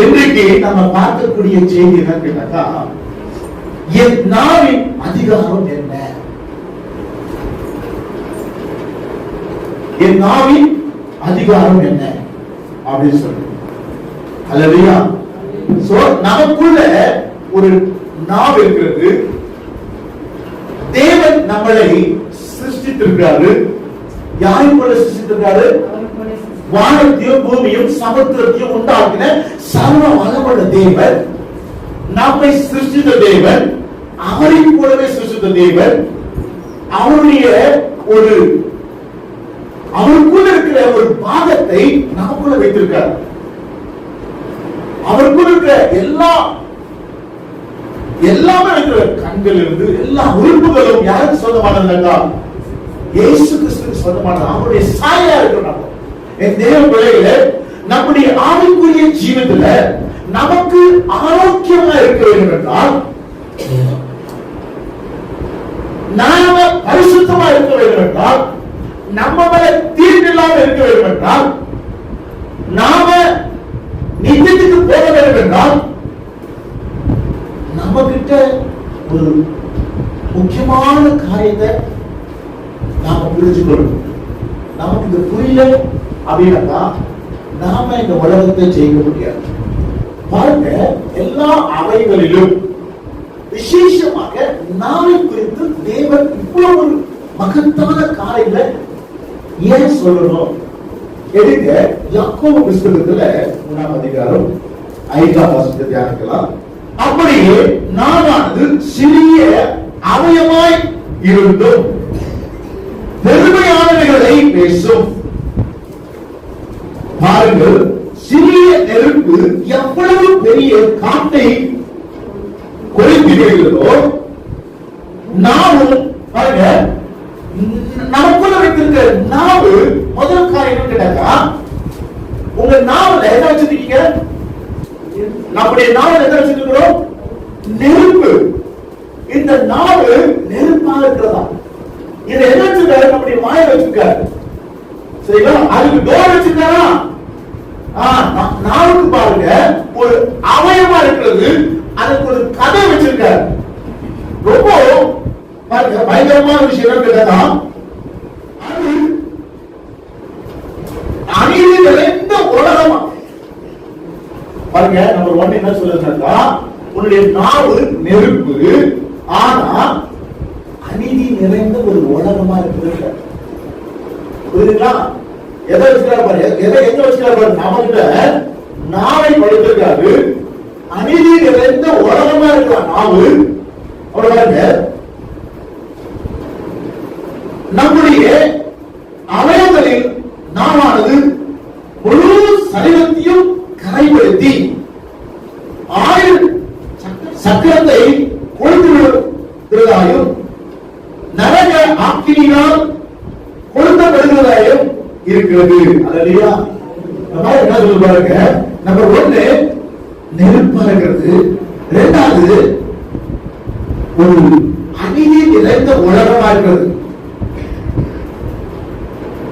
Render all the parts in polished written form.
இன்றைக்கு நம்ம பார்க்கக்கூடிய செய்தி என்ன கேட்டாக்கா, என் நாவின் அதிகாரம் என்ன? என் நாவின் அதிகாரம் என்ன அப்படின்னு சொல்லி அல்லையா? சோ நமக்குள்ள ஒரு நாவு இருக்கிறது. தேவன் நம்மளை சிருஷ்டித்திருக்கிறாரு. யாரை போல சிருஷ்டித்திருக்கிறாரு? வானத்தையும் பூமியும் சமுத்திரத்தையும் உண்டாக்கின சர்வ வல்லமையுள்ள தேவன், நம்மை சிருஷ்டித்த தேவன், அவரை போலவே சிருஷ்டித்த தேவன், அவருடைய ஒரு அவருக்குள்ள இருக்கிற ஒரு பாகத்தை நமக்குள்ள வைத்திருக்கார். அவருக்குள்ள இருக்கிற எல்லாமே இருக்கிற கண்கள் இருந்து எல்லா உறுப்புகளும் யாருக்கு சொந்தமானதுன்னா இயேசு கிறிஸ்துவுக்கு சொந்தமானது. அவருடைய சாயலா இருக்கிறோம். என் தேவ பிள்ளைகளே, நம்முடைய ஆவிக்குரிய ஜீவத்துல நமக்கு ஆரோக்கியமா இருக்க வேண்டும் என்றால், நாம பரிசுத்தமா இருக்க வேண்டும் என்றால், நம்ம மேல தீர்ப்பில்லாம இருக்க வேண்டும் என்றால், நாம நித்தியத்துக்கு போக வேண்டும் என்றால், நம்ம கிட்ட ஒரு முக்கியமான காரியத்தை நாம புரிஞ்சுக்கணும். நமக்கு இந்த புரியல அப்படின்னா நாம இந்த உலகத்தை ஜெயிக்க முடியாது. பாருங்க, எல்லா அவைகளிலும் விசேஷமாக நாளை குறித்து தேவன் இவ்வளவு ஒரு மகத்தான காரியங்களை ஏன் சொல்லணும்? எடுங்க, யாக்கோபு புத்தகத்துல 3ஆம் அதிகாரம் 5ஆம் வசனத்தை தியானிக்கலாம். அப்படியே நானானது சிறிய அவயமாய் இருந்தும் பெருமையானவைகளை பேசும். பாருங்கள், சிறிய நெருப்பு எவ்வளவு பெரிய காட்டை கொளுத்துகிறதோ, நாமும் பாருங்க, நமக்குள்ள வைத்திருக்கிற நாவு முதல் காரியம் கேட்டாக்கா, உங்க நாவல என்ன வச்சிருக்கீங்க? நம்முடைய நாவல் என்ன வச்சிருக்கிறோம்? நெருப்பு. இந்த நாவு நெருப்பாக இருக்கிறதா? இதை என்ன வச்சிருக்காரு? நம்முடைய வாயை வச்சிருக்காரு. சரிங்களா? அதுக்கு டோர் வச்சிருக்காரா? நாவுக்கு பாருங்க, ஒரு அவயமா இருக்கிறது, அதுக்கு ஒரு கதை வச்சிருக்காரு. ரொம்ப பாருங்க, பயங்கரமான விஷயம் கேட்டா, அது அநீதி நிறைந்த உலகமா பாருங்க. நம்பர் 1 என்ன சொல்லுதுன்னா, உன்னுடைய நாவு நெருப்பு, ஆனா அநீதி நிறைந்த ஒரு உலகமா இருக்குது. புரியுதுங்களா? எதை வச்சுக்கிறார் பாரு, எதை எங்க வச்சுக்கிறார் பாரு. நம்மகிட்ட நாவை படுத்திருக்காரு, அநீதி நிறைந்த உலகமா இருக்கிற நாவு. அவ்வளவு பாருங்க, நம்முடைய அவயங்களில் நாவானது முழு சரீரத்தையும் கரைப்படுத்தி ஆயுள் சக்கரத்தை கொளுத்து விடுவதாயும் நரக ஆக்கினியால் கொளுத்தப்படுவதாயும் இருக்கிறது. அல்லேலூயா. என்ன சொல்ல பாருங்க, நம்பர் 1 நெருப்பா இருக்கிறது, 2வது ஒரு அநீதி நிறைந்த உலகமா இருக்கிறது,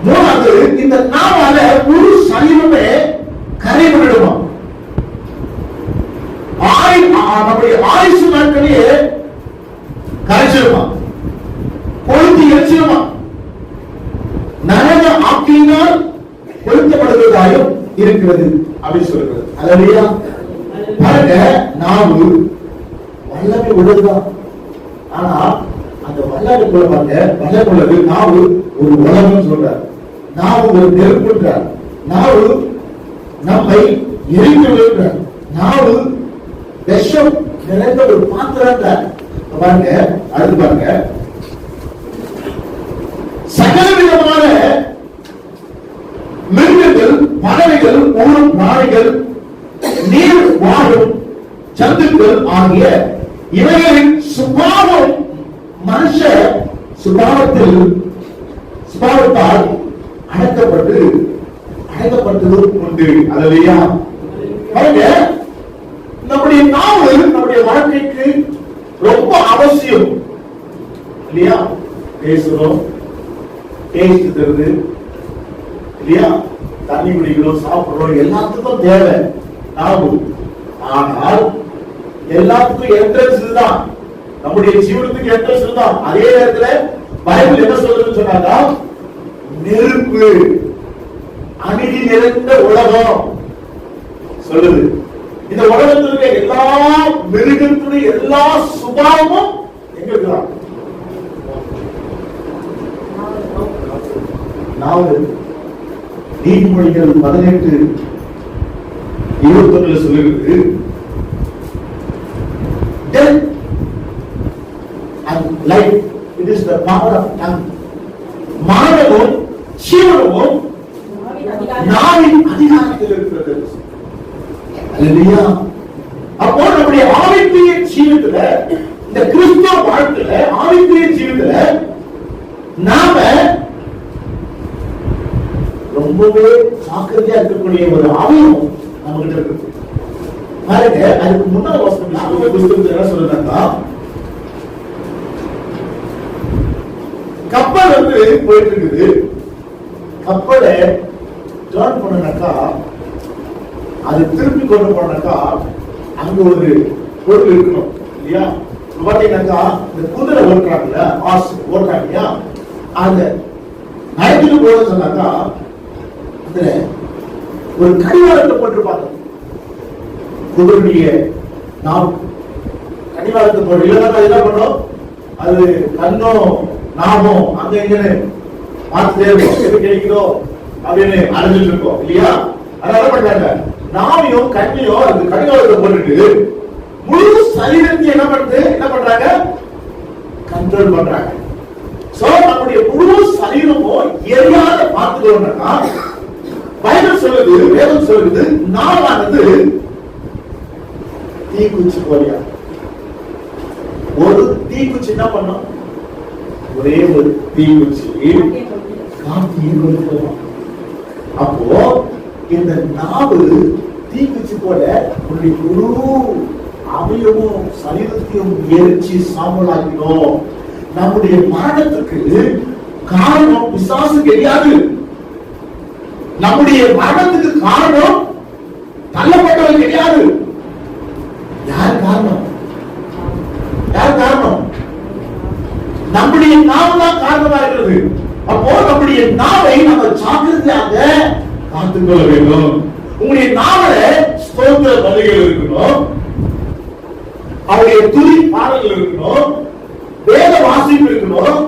3வது இந்த நாவால முழு சரீரமே கரைபடுமா. நம்முடைய ஆயுசு நாட்களே கரைச்சிருமா, கொளுத்தி எரிச்சிருமா, நரக ஆக்கினால் கொளுத்தப்படுவதாயும் இருக்கிறது அப்படின்னு சொல்றது. அல்லேலூயா. பாருங்க, நாவு வல்லமை உள்ளதுதான். ஆனா அந்த வல்லமைக்குள்ள பாருங்க, வல்லமைக்குள்ளது நாவு ஒரு உலகம் சொல்றார், நாவு ஒரு நெருப்புன்றார், நாவு நம்மை எரித்து விடுகிறார், நாவு விஷம் நிறைந்த ஒரு பாத்திரம். பாருங்க, அடுத்து பாருங்க, சகல விதமான மிருகங்கள், பறவைகள், ஊரும் பிராணிகள், நீர் வாழும் ஜந்துக்கள் ஆகிய இவைகளின் சுபாவம் மனுஷ சுபாவத்தால் அடக்கப்பட்டது உண்டு. அல்லேலூயா. பாருங்க, நம்முடைய நாவு நம்முடைய வாழ்க்கைக்கு ரொம்ப அவசியம் இல்லையா? பேசுறோம், டேஸ்ட் தருது இல்லையா? தண்ணி குடிக்கிறோம், சாப்பிடுறோம், எல்லாத்துக்கும் தேவை நாவு. ஆனால் எல்லாத்துக்கும் என்ட்ரன்ஸ் இதுதான், நம்முடைய ஜீவனத்துக்கு என்ட்ரன்ஸ் இதுதான். அதே நேரத்தில் பைபிள் என்ன சொல்றதுன்னு சொன்னாக்கா, நெருப்பு, அநீதி நிறைந்த உலகம் சொல்லுது. இந்த உலகத்தினுடைய எல்லா மிருகத்தினுடைய எல்லா சுபாவமும் எங்க இருக்கிறான்? நீதிமொழிகள் 18:21 சொல்லுகிறது, death and life, it is the power of tongue. மரணமும் ஜீவனமும் நாவின் அதிகாரத்தில் இருக்கிறது. அல்லேலூயா. அப்போ நம்முடைய ஆவிக்குரிய ஜீவிதத்துல, இந்த கிறிஸ்தவ வாழ்க்கையில, ஆவிக்குரிய ஜீவிதத்துல நாம ரொம்பவே ஜாக்கிரதையா இருக்கக்கூடிய ஒரு ஆவியும் நம்ம கிட்ட இருக்கு. பாருங்க, அதுக்கு முன்னாடி வாசகம் புத்தகத்துல என்ன சொல்றாங்கன்னா, கப்பல் வந்து போயிட்டு இருக்குது. கப்பலை டர்ன் பண்ணனாக்கா, அது திருப்பி கொண்டு போனாக்கா அங்க ஒரு பொருள் இருக்கணும் இல்லையா? பாத்தீங்கன்னாக்கா இந்த குதிரை ஓட்டுறாங்கல்ல, ஆஸ் ஓட்டுறாங்க இல்லையா, அந்த நடத்திட்டு போக சொன்னாக்கா அதுல ஒரு கடிவாளத்தை போட்டிருப்பாங்க. குதிரைய நாம் கடிவாளத்தை போட்டு இல்லைன்னா என்ன பண்ணும், அது கண்ணும் நாமும் அங்க எங்கன்னு பார்த்துட்டே இருக்கும், எது கிடைக்குதோ அப்படின்னு அடைஞ்சிட்டு இருக்கோம் இல்லையா? அதனால பண்றாங்க, நாவையும் கண்ணையும் அது கடிவாளத்தை போட்டுட்டு முழு சரீரத்தை என்ன பண்றாங்க, கண்ட்ரோல் பண்றாங்க. சோ நம்முடைய முழு சரீரமும் எரியாத பார்த்துக்கணும்னா, பைபிள் சொல்லுது, வேதம் சொல்லுது, நாவானது தீக்குச்சி போலியா. ஒரு தீக்குச்சி என்ன பண்ணும், ஒரே ஒரு தீக்குச்சி காத்தியை கொடுக்கலாம். அப்போ இந்த நாவு தீக்குச்சி போல உன்னுடைய முழு அவயமும் சரீரத்தையும் எரிச்சு சாம்பலாக்கினோம். நம்முடைய மரணத்துக்கு காரணம் பிசாசு கிடையாது. நம்முடைய மரணத்துக்கு காரணம் தள்ளப்பட்டவர்கள் கிடையாது. யார் காரணம்? யார் காரணம்? நம்முடைய நாவு தான் காரணமா இருக்கிறது. அப்போ நம்முடைய நாவை நம்ம ஜாக்கிரதையாக காத்துக்கொள்ள வேண்டும். உங்களுடைய நாவல ஸ்தோத்திர பலிகள் இருக்கணும், அவருடைய துதி பாடல்கள் இருக்கணும், வேத வாசிப்பு இருக்கணும்.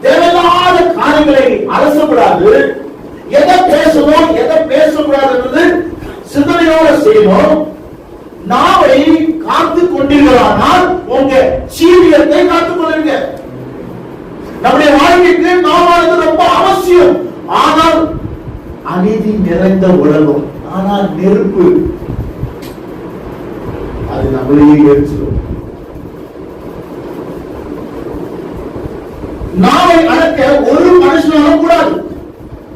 தேவையில்லாத காரியங்களை அலசக்கூடாது. எதை பேசணும் எதை பேசக்கூடாது சிந்தனையோட செய்யணும். நாவை காத்து கொண்டீர்களானால் உங்க ஜீவியத்தை காத்துக் கொள்ளுங்க. நம்முடைய வாழ்க்கைக்கு நாவானது ரொம்ப அவசியம். ஆனால் அநீதி நிறைந்த உலகம், ஆனால் நெருப்பு அது நம்மளையே எரிச்சிடும். நாவை அடக்க ஒரு மனுஷனாலும் கூடாது.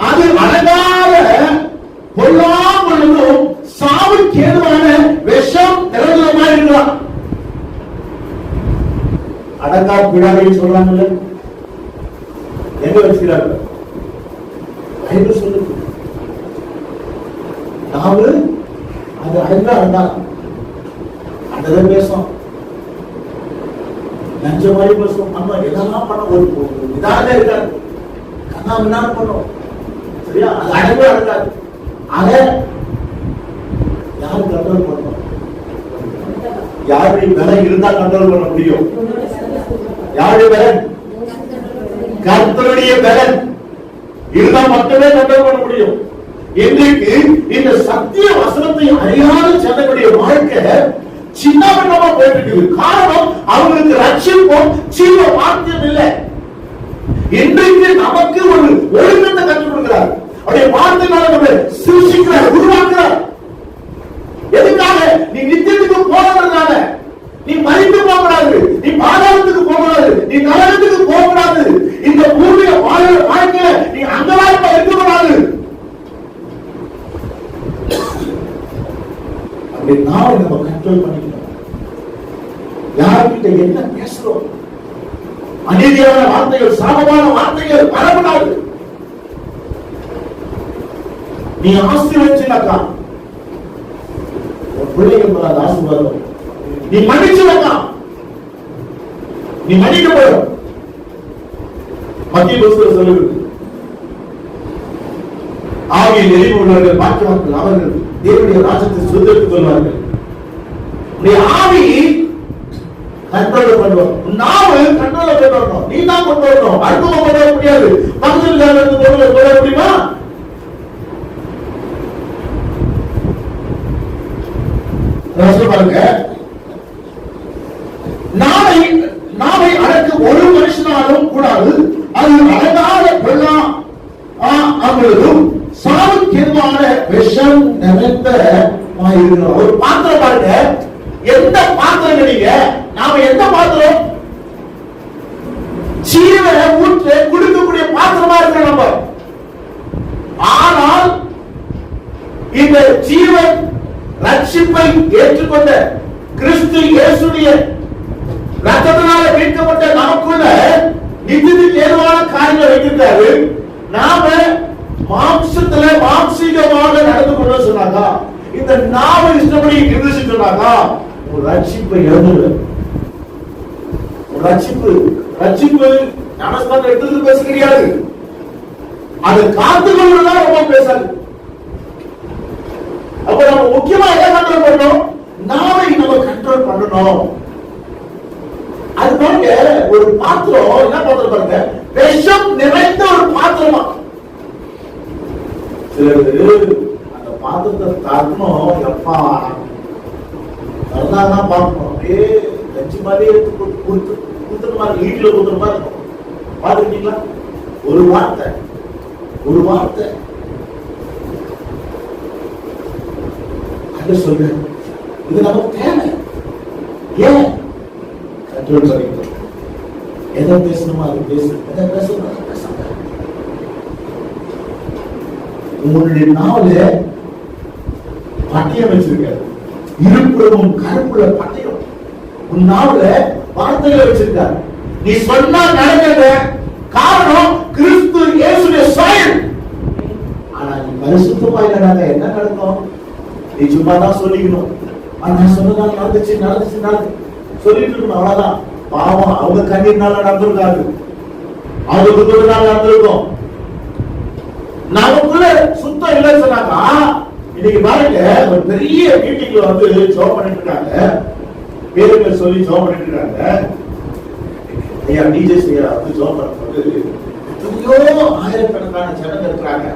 அது அடங்காத பொல்லாமலும் சாவுக்கு ஏதுவான விஷம் திறந்த மாதிரி இருக்கலாம். அடங்கா பிடாதைன்னு சொல்றாங்கல்ல, எங்க வச்சுக்கிறாங்க? பைபிள் சொல்லுது, நாவு அது அடங்கா அடங்கா அண்டதான் பேசும், லஞ்ச மாதிரி பேசும், நம்ம எதெல்லாம் பண்ண ஒரு இதாக இருக்காது, கண்ணா முன்னாடி பண்ணும். சரியா? அது அடங்கவே அடங்காது. அத யாரு கண்ட்ரோல் பண்ணணும்? யாருடைய பலம் இருந்தா கண்ட்ரோல் பண்ண முடியும்? யாருடைய பலம்? கர்த்தருடைய பலம் இருந்தா மட்டுமே கண்ட்ரோல் பண்ண முடியும். இன்றைக்கு இந்த சத்திய வசனத்தை அறியாத ஜனங்களுடைய வாழ்க்கை சின்ன பின்னமா போயிட்டு இருக்குது. காரணம், அவங்களுக்கு ரட்சிப்பும் ஜீவ வாக்கியம் இல்லை. இன்றைக்கு நமக்கு ஒரு ஒழுக்கத்தை கற்றுக் கொடுக்கிறார். அவருடைய வார்த்தைகளை நம்ம சிருஷ்டிக்கிறார், உருவாக்குறார். எதுக்காக? நீ நித்தியத்துக்கு போனதுனால. நீ மறித்து போகக்கூடாது, நீ பாதாளத்துக்கு போகக்கூடாது, நீ நரகத்துக்கு போகக்கூடாது. இந்த பூமிய வாழ்க்கை நீ அங்கலாய்ப்பா இருக்கக்கூடாது. அப்படி நாளை நம்ம கண்ட்ரோல் பண்ணிக்கணும். யார்கிட்ட என்ன பேசுறோம்? அநீதியான வார்த்தைகள், சாபமான வார்த்தைகள் வரக்கூடாது. நீ ஆஸ்தி வச்சுனாக்கா பிள்ளைகள் மேல ஆசீர்வாதம். நீ மன்னிச்சு வேண்டாம், நீ மன்னிக்க போறோம். மத்திய புஸ்தகம் சொல்லுது, ஆவியில் எளிமை உள்ளவர்கள் பாக்கியவான்கள், அவர்கள் தேவனுடைய ராஜ்யத்தை சுதந்திரத்துக் கொள்வார்கள். நீ ஆவி கண்ட்ரோல் பண்ணுவோம், நாவு கண்ட்ரோல் பண்ணணும். நீ தான் கொண்டு வரணும், அடுத்தவங்க கொண்டு வர முடியாது. பக்கத்தில் கொண்டு வர முடியுமா? பாருங்க, நாவை அடக்க ஒரு மனுஷனாலும் கூடாது, அது அடங்காத கொள்ளா அவங்களும் சாவுக்கு எதுவான விஷம் நிறைந்த ஒரு பாத்திரம். பாருங்க, எந்த பாத்திரம் நீங்க, நாம எந்த பாத்திரம்? ஜீவனை ஊற்று குடிக்கக்கூடிய பாத்திரமா இருக்கிற நம்ம. ஆனால் இந்த ஜீவன் ரட்சிப்பை ஏற்றுக்கொண்ட கிறிஸ்து இயேசுடைய ரத்தத்தினால மீட்கப்பட்ட நமக்குள்ள நித்தியத்துக்கு ஏதுவான காரியங்களை வைத்திருக்காரு. நாம மாம்சத்துல மாம்சீகமாக நடந்து கொண்டு சொன்னாக்கா, இந்த நாம இஷ்டப்படி இருந்து சொன்னாக்கா, ஒரு ரட்சிப்பை இழந்து, ஒரு ரட்சிப்பு ஞானஸ்தானம் எடுத்து பேச கிடையாது. அதை காத்துக்கொள்றதுதான் ரொம்ப பேசாது. அப்ப நம்ம முக்கியமா எதை கண்ட்ரோல் பண்ணணும்? நாவை நம்ம கண்ட்ரோல் பண்ணணும். அது பாருங்க, ஒரு பாத்திரம், என்ன பாத்திரம் பாருங்க, விஷம் நிறைந்த ஒரு பாத்திரமா. அந்த பாத்திரத்தை தரணும், எப்பா தான் பார்க்கணும். அப்படியே கஞ்சி மாதிரி குத்துற மாதிரி, வீட்டுல குத்துற மாதிரி இருக்கும். பாத்துக்கிட்டீங்களா? ஒரு வார்த்தை சொல்ற, இது நமக்கு தேவை. ஏன் கண்ட்ரோல் பண்ணிக்கணும்? எதை பேசணுமோ அது பேசணும், எதை பேசணும் அதை பேசாம. உங்களுடைய நாவல பட்டியம் வச்சிருக்காரு, இருப்புறமும் கருப்புல பட்டியம். உன் நாவல வார்த்தைகளை வச்சிருக்காரு. நீ சொன்னா நடக்கிற காரணம் கிறிஸ்து இயேசுடைய சாயல். ஆனா நீ பரிசுத்தமா இல்லைனாங்க என்ன நடக்கும்? நீ சும்மா தான் சொல்லிக்கணும். நான் சொன்னதால் நடந்துச்சு சொல்லிட்டு இருக்கணும், அவ்வளவுதான். பாவம், அவங்க கண்ணீர்னால நடந்திருக்காரு, அவங்க துக்கத்தினால நடந்திருக்கும். நமக்குள்ள சுத்தம் இல்லைன்னு சொன்னாக்கா, இன்னைக்கு பாருங்க, ஒரு பெரிய மீட்டிங்ல வந்து ஜோம் பண்ணிட்டு இருக்காங்க, பேருங்க சொல்லி ஜோம் பண்ணிட்டு இருக்காங்க. ஐயா டிஜேஸ் ஐயா வந்து ஜோம் பண்ணும்போது எத்தனையோ ஆயிரக்கணக்கான ஜனங்க இருக்கிறாங்க.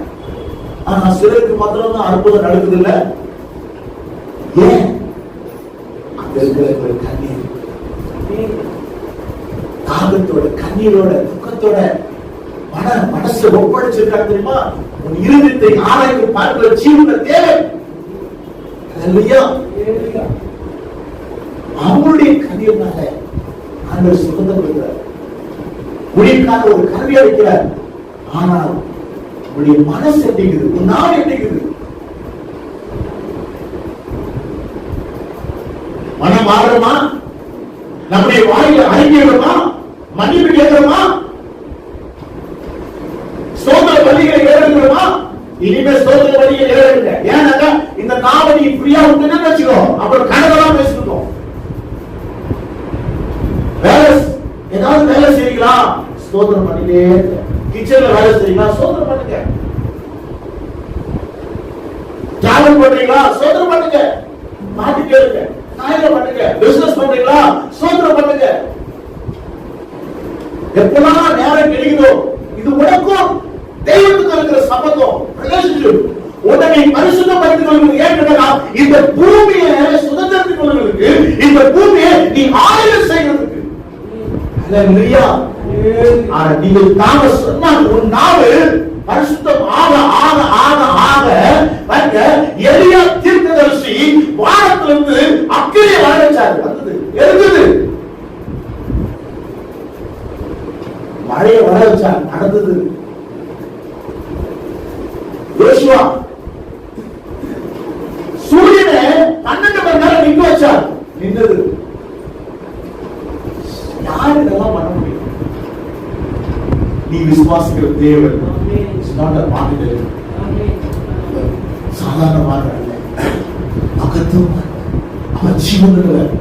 ஆனா சிலருக்கு மாத்திரம் தான் அற்புதம் நடக்குது இல்ல. ஏன்? அங்க இருக்கிற கண்ணீர், தாகத்தோட, கண்ணீரோட, துக்கத்தோட மனசு ஒப்படைச்சிருக்காங்க தெரியுமா? உன் இருதயத்தை ஆராய்ந்து பார்க்கிற ஜீவன தேவை. அவங்களுடைய கண்ணீர்னால ஆண்டவர் சுகத்தை கொடுக்கிறார், உனக்காக ஒரு கருவியை வைக்கிறார். ஆனால் உன்னுடைய மனசு எப்படிங்குது, உன் நாள் எப்படிங்குது? மனம் மாறுமா? நம்முடைய வாயில அறிக்கையிடுமா? மன்னிப்பு கேட்கிறோமா? சோதனை பள்ளிகளை ஏறுகிறோமா? இனிமே சோதனை பள்ளிகளை ஏறுங்க. ஏன்னாக்கா இந்த நாவடி இப்படியா உண்டு வச்சுக்கோ, அப்புறம் கனவெல்லாம் பேசிட்டோம். ஏதாவது வேலை செய்யறீங்களா? சோதனை பண்ணிட்டே இருக்க. கிச்சன்ல வேலை செய்யறீங்களா? சோதனை பண்ணுங்க. டிராவல் பண்றீங்களா? சோதனை பண்ணுங்க. மாட்டி கேளுங்க. காயில பண்ணுங்க. பிசினஸ் பண்றீங்களா? சோதனை பண்ணுங்க. எப்பெல்லாம் நேரம் கிடைக்குதோ, இது உனக்கும் தெய்வத்துக்கு இருக்கிற சம்பந்தம், ரிலேஷன்ஷிப். உடனே பரிசுத்தப்படுத்திக் கொள்வது. ஏன்னா இந்த பூமியை சுதந்திரத்துக் கொள்வதற்கு, இந்த பூமியை நீ ஆயுதம் செய்வதற்கு. அல்லேலூயா. நீங்கள் தாங்க சொன்னால் உன் நாவு பரிசுத்தம் ஆக ஆக ஆக ஆக வந்து எலியா தீர்க்கதரிசி வானத்திலிருந்து அக்கினியை வர வச்சாரு. வந்தது, எழுந்தது, மழையை வர வச்சார், நடந்தது. யோசுவா சூரியனை 12 மணி நேரம் நிக்க வச்சார், நின்றது. யாரு இதெல்லாம் பண்ண முடியும்? நீ விசுவாசிக்கிற தேவன். சாதாரணமாக அல்ல, மகத்துவமாக அவர் ஜீவனுள்ளவர்.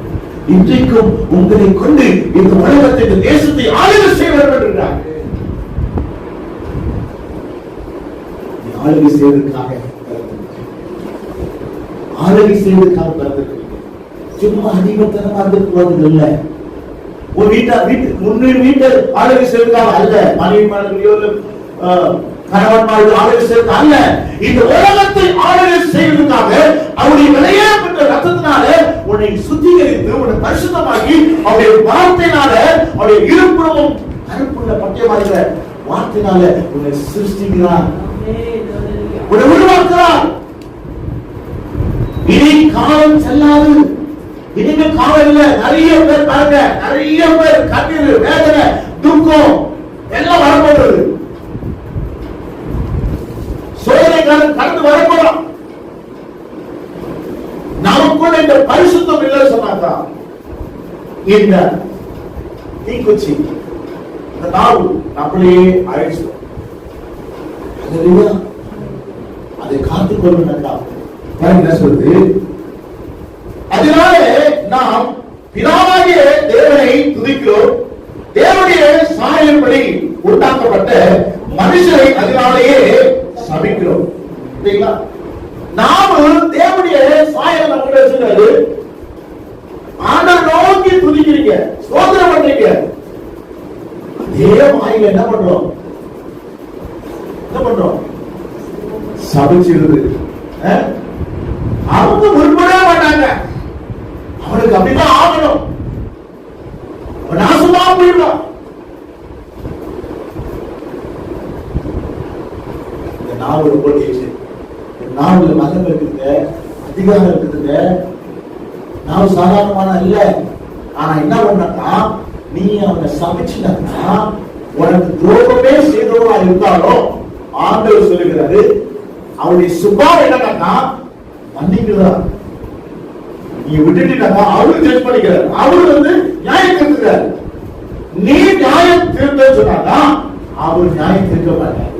இன்றைக்கும் உங்களை கொண்டு இந்த உலகத்தை, இந்த தேசத்தை ஆளுகை செய்வார் என்றார். ஆளுகை செய்வதற்காக பிறந்திருக்கிறீர்கள். சும்மா அதிபத்தனமா இருக்கிறது இல்ல. ஒரு வீட்டை ஆளுகை செய்வதற்காக அல்ல, மனைவி மாணவர்களையோ கணவன்மார்கள் ஆளுகை செய்வதற்காக அல்ல, இந்த உலகத்தை ஆளுகை செய்வதற்காக அவருடைய விளையாட்டு ரத்தத்தினால உன்னை சுத்திகரித்து உன்னை பரிசுத்தமாக்கி அவருடைய வார்த்தையினால அவருடைய இருப்புறவும் கருப்புள்ள பட்டயமாகிற வார்த்தையினால உன்னை சிருஷ்டிக்கிறார், உன்னை உருவாக்குறார். இனி காலம் செல்லாது. இனிமேல் காலம் இல்ல. நிறைய பேர் பாருங்க, நிறைய பேர் கண்ணீர், வேதனை, துக்கம் எல்லாம் வரப்போகிறது. சோதனை கடந்து வரப்போறோம். நமக்குள்ள இந்த பரிசுத்தம் இல்லை சொன்னாக்கா இந்த தீக்குச்சி இந்த நாவு நம்மளையே அழைச்சிடும். அதை காத்துக்கொள்ளணும்க்கா என்ன சொல்றது? அதனால நாம் பிதாவாகிய தேவனை துதிக்கிறோம். தேவனுடைய சாயலின்படி உண்டாக்கப்பட்ட மனுஷரை அதனாலேயே சபிக்கிறோம். சரிங்களா? நாம தேவனுடைய சாயல் நம்ம வச்சிருக்காரு. ஆண்டவர் நோக்கி துதிக்கிறீங்க, ஸ்தோத்திரம் பண்றீங்க. அதே வாயில என்ன பண்றோம்? சபிச்சிருது. அவங்க உருப்படவே மாட்டாங்க. அவனுக்கு அப்படிதான் ஆகணும். நாசமா போயிடுவான். இந்த நாவல் ரொம்ப டேஸ்ட். நாவல மகன் இருக்குதுங்க, அதிகாரம் இருக்குதுங்க. நாவல் சாதாரணமான இல்ல. ஆனா என்ன பண்ணா, நீ அவனை சமைச்சுனா உனக்கு துரோகமே செய்தவா இருந்தாலும் ஆண்டவர் சொல்லுகிறாரு, அவருடைய சுபாவம் என்னன்னா மன்னிக்கிறதா. நீ விட்டுட்டா அவரு ஜட்ஜ் பண்ணிக்கிறார். அவரு நியாயம் தீர்க்கிறார். நீ நியாயம் தீர்த்த சொன்னா அவர் நியாயம் தீர்க்க மாட்டார்.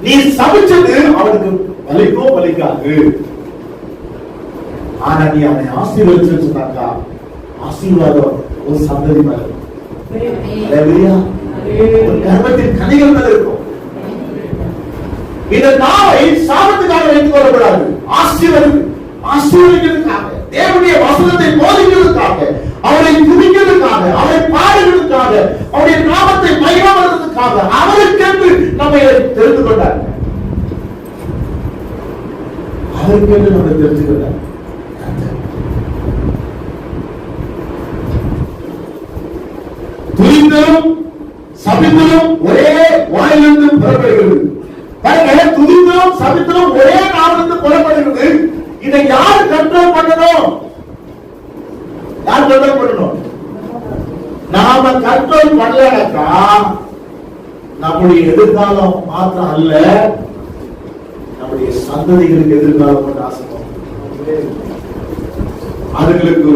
நீ சமைச்சது அவனுக்கு வலிக்கோ வலிக்காது. ஆனா நீ அவனை ஆசீர்வதிச்சு சொன்னாக்கா ஆசீர்வாதம் ஒரு சந்ததி மேல, ஒரு கர்மத்தின் கனிகள் மேல இருக்கும். இந்த நாவை சாபத்துக்காக வைத்துக் கொள்ளக்கூடாது. ஆசீர்வதிக்கிறதுக்காக, தேவனுடைய வசனத்தை போதிக்கிறதுக்காக, அவரை துதிக்கிறதுக்காக, அவரை பாடுகிறதுக்காக, அவருடைய நாமத்தை மகிமைப்படுத்துவதற்காக அவருக்கென்று நம்மை தெரிந்து கொண்டார். அவருக்கென்று நம்மை தெரிந்து கொண்டார். துதித்தலும் சபித்தலும் ஒரே வாயிலிருந்து புறப்படுகிறது. துதித்தலும் சபித்தலும் ஒரே நாவிலிருந்து புறப்படுகிறது. இதை யார் கண்ட்ரோல் பண்ணணும்? யார் கண்ட்ரோல் பண்ணணும்? நாம கண்ட்ரோல் பண்ணலனாக்கா நம்முடைய எதிர்காலம் மாத்திரம் அல்ல, நம்முடைய சந்ததிகளுக்கு எதிர்காலம் நாசம். அதுங்களுக்கு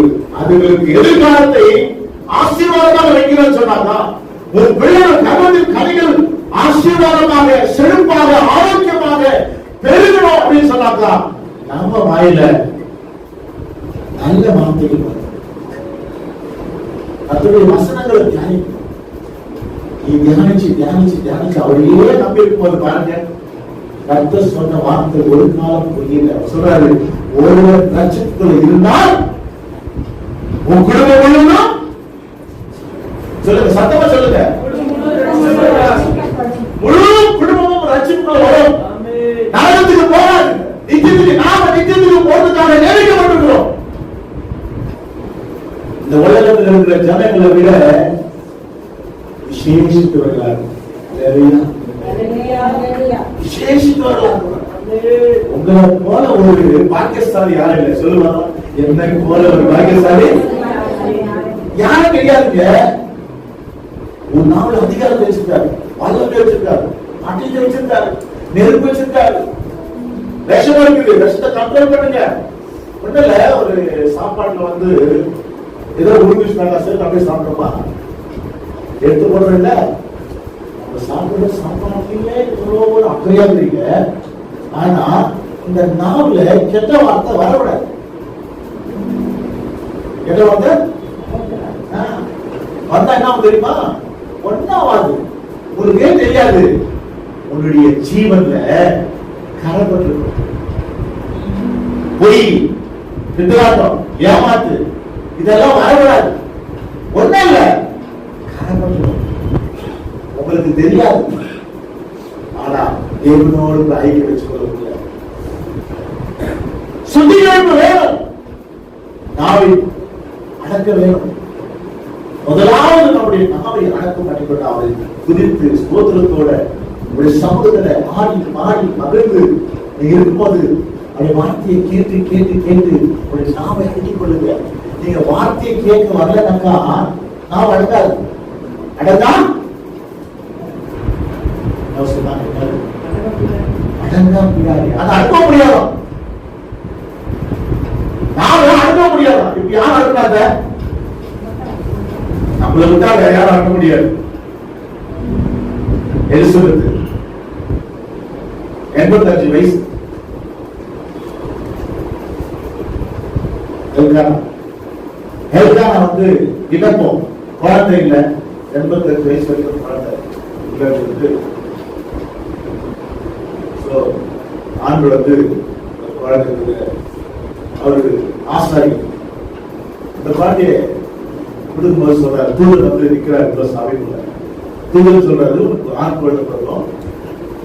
எதிர்காலத்தை ஆசீர்வாதமாக வைக்கிறேன்னு சொன்னாங்க. ஒரு பிள்ளைகள் கர்மத்தின் கனிகள் ஆசீர்வாதமாக, செழிப்பாக, ஆரோக்கியமாக பெருகணும் அப்படின்னு சொன்னாங்க. நம்ம வாயில நல்ல வார்த்தைகள் வரும். கர்த்தருடைய வசனங்களை தியானிக்கும். தியானிச்சு அவரையே நம்பி இருக்கும்போது பாருங்க, கர்த்தர் சொன்ன வார்த்தை ஒரு காலம் புரியல. சொல்றாரு, ஒருவர் நட்சத்திரத்தில் இருந்தால் உன் குடும்பம் முழுவதும், சொல்லுங்க, சத்தமா சொல்லுங்க, முழு குடும்பமும் ரட்சிப்புக்குள்ள வரும். நரகத்துக்கு போகாது. நித்தியத்துக்கு போறதுக்காக நியமிக்கப்பட்டிருக்கிறோம். இந்த உலகத்தில் இருக்கிற ஜனங்களை விட விசேஷித்தவர்களாக, உங்களை போல ஒரு பாக்கியஸ்தானி யாரும் இல்லை. சொல்லுவாங்க, என்ன போல ஒரு பாக்கியஸ்தானி யாரும் கிடையாதுங்க. ஒரு நாள் அதிகாரத்தை வச்சிருக்காரு, வல்லமை வச்சிருக்காரு, அட்டித்தை வச்சிருக்காரு, நெருப்பு வச்சிருக்காரு, விஷம் இருக்குது. விஷத்தை கண்ட்ரோல் பண்ணுங்க. ஒண்ணுல ஒரு சாப்பாட்டுல ஏதோ உருவிச்சுட்டாங்க, சரி அப்படியே சாப்பிட்டோமா எடுத்து போடுறது இல்ல. நம்ம சாப்பிடுற சாப்பாட்டுலயே எவ்வளோ ஒரு அக்கறையா இருக்கீங்க. ஆனா இந்த நாவல கெட்ட வார்த்தை வரக்கூடாது. என்ன வந்து வந்தா என்ன தெரியுமா? ஒன்னாவாது. உங்களுக்கே தெரியாது, உன்னுடைய ஜீவன்ல கரைப்பட்டு பொய், பித்தலாட்டம், ஏமாத்து இதெல்லாம் வரக்கூடாது. ஒண்ணு இல்ல, கரைப்பட்டு உங்களுக்கு தெரியாது. ஆனா தேவனோடு ஐக்கியம் வச்சுக்கொள்ள முடியாது. சுத்திகரிப்பு வேணும், நாவை அடக்க வேணும். முதலாவது நம்முடைய நாவை அடக்கம் பண்ணிக்கொண்டு அவரை குதித்து ஸ்தோத்திரத்தோட உடைய சமூகத்துல ஆடி பாடி மகிழ்ந்து இருக்கும்போது அவருடைய வார்த்தையை கேட்டு கேட்டு கேட்டு உடைய நாவை அடக்கிக் கொள்ளுங்க. நீங்க வார்த்தையை கேட்க வரலனாக்கா நாவ அடக்காது. அடங்கா அடங்கா முடியாது, அதை அடக்க முடியாது. நாம அடக்க முடியாது. இப்ப யாரும் அடக்காத, நம்மளை விட்டா வேற யாரும் அடக்க முடியாது. எலிசபெத் 85 வயசு. ஹெல்கானா வந்து இழப்போம், குழந்தை இல்லை. 85 வயசு வரைக்கும் குழந்தை இல்லை. ஆண்டு வந்து குழந்தை அவரு ஆசாரி இந்த குழந்தைய கொடுக்கும்போது சொல்றாரு, தூதர் வந்து நிற்கிறார் சபைக்குள்ள. தூதர் சொல்றாரு, ஆண் குழந்தை பிறக்கும்,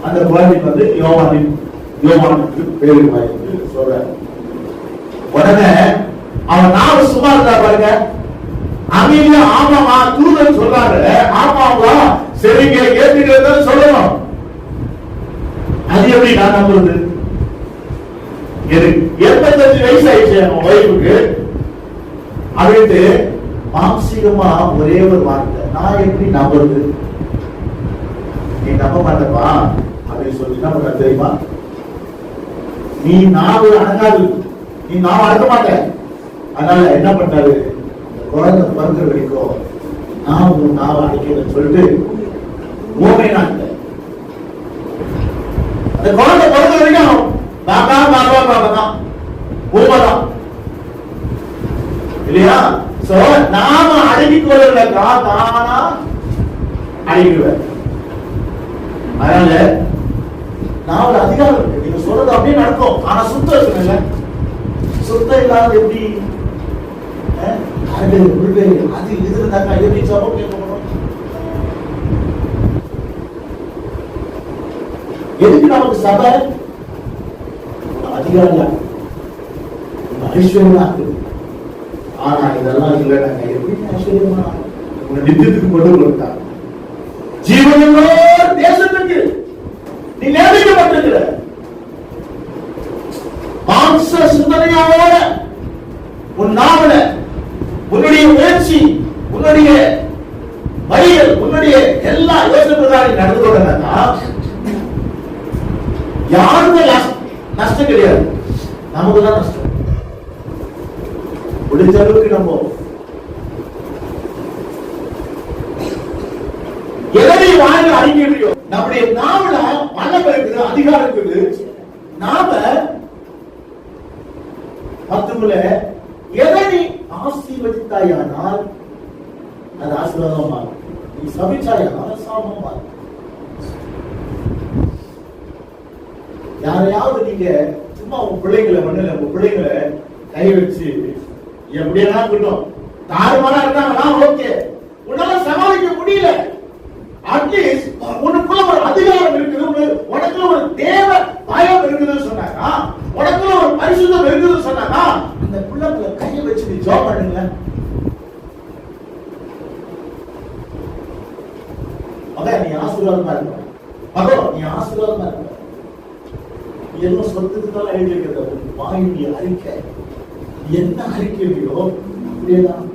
அந்த குழந்தைக்கு வந்து யோவானுக்கு பேரு என்று சொல்றாரு. உடனே அவன் நாம சும்மா இருந்தா பாருங்க, அமைதியா ஆமாமா தூதர் சொல்றாரு, ஆமாவா சரிங்க கேட்டுட்டு சொல்லணும். அது எப்படி நான் நம்புறது? 85 வயசு ஆயிடுச்சு அவன் ஒய்ஃபுக்கு. அப்படின்ட்டு மாம்சீகமா ஒரே ஒரு வார்த்தை, நான் எப்படி நம்புறது? நீ நம்ப மாட்டப்பா அப்படின்னு சொல்லி என்ன பண்ண தெரியுமா? நீ நாவு அடங்காது, நீ நாவ அடக்க மாட்ட. அதனால என்ன பண்ணாரு, குழந்தை பிறந்த வரைக்கும் நாவ அடிக்கிறேன்னு சொல்லிட்டு ஓமை நாட்ட அந்த குழந்தை பிறந்த வரைக்கும் உண்மைதான் இல்லையா? நாம அடங்கிக் கொள்ளலக்கா தானா அடங்கிடுவேன். அதனால நாவல அதிகாரம் இருக்கு, நீங்க சொல்றது அப்படியே நடக்கும். ஆனா சுத்தம் இருக்குல்ல, சுத்தம் இல்லாத எப்படி அது இது இருந்தாக்கா எப்படி சபம் கேட்கணும்? எதுக்கு நமக்கு சபை? அதிகாரம் ஐஸ்வர்யமா இருக்குது. ஆனா இதெல்லாம் இல்லைனாங்க எப்படி ஐஸ்வர்யமா உன்னை நித்தியத்துக்கு கொண்டு கொடுத்தாங்க. ஜீவனோ தேசத்துக்கு நீ நியமிக்கப்பட்டிருக்கிற மாம்ச சிந்தனையோட உன் நாவல, உன்னுடைய முயற்சி, உன்னுடைய வழிகள், உன்னுடைய எல்லா யோசனைகளும் நடந்து கொண்டா யாருமே நஷ்டம் கிடையாது, நமக்கு தான் நஷ்டம். முடிஞ்ச அளவுக்கு நம்ம எதை வாங்கி அறிக்கையோ நம்முடைய நாவல வல்லமை இருக்குது, அதிகாரம் இருக்குது. நாம மத்தவங்கள எதை நீ ஆசீர்வதித்தாயானால் அது ஆசீர்வாதமா, நீ சபிச்சாயானால் சாபமா. யாரையாவது நீங்க சும்மா உங்க பிள்ளைங்களை மண்ணில் உங்க பிள்ளைங்களை கை வச்சு எப்படியா இருக்கட்டும் தாறுமாறா இருக்காங்களா, ஓகே, உன்னால சமாளிக்க முடியல. அட்லீஸ்ட் உனக்குள்ள ஒரு அதிகாரம் இருக்குது, உனக்குள்ள ஒரு தேவ பயம் இருக்குதுன்னு சொன்னாங்க, உனக்குள்ள ஒரு பரிசுத்தம் இருக்குதுன்னு சொன்னாங்க, அந்த பிள்ளைங்களை கையை வச்சு நீ ஜாப் பண்ணுங்க. மகன் நீ ஆசீர்வாதமா இருக்க, மகன் நீ ஆசீர்வாதமா இருக்க. என்ன சொத்துக்கு தான் எழுதி இருக்கிறது, வாயுடைய அறிக்கை என்ன அறிக்கையோ அப்படியேதான்